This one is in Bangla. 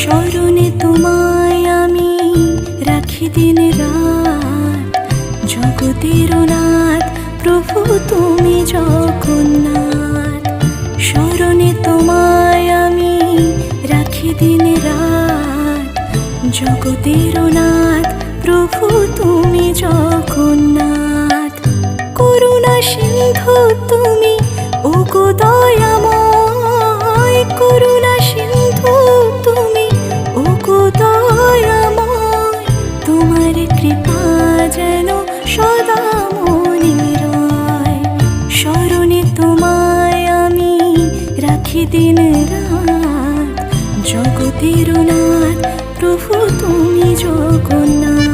স্মরণে তোমায় আমি রাখি দিন রাত, জগতের নাথ প্রভু তুমি জগন্নাথ। স্মরণে তোমায় আমি রাখি দিন রাত, জগতের নাথ প্রভু তুমি জগন্নাথ। করুণা সিন্ধু তুমি ওগো দয়াময়, করুণা সিন্ধু তুমি ওগো দয়াময়। তোমার কৃপা যেন সদা মনে রয়। স্মরণে তোমায় আমি রাখি দিন রাত, জগতের নাথ প্রভু তুমি জগন্নাথ।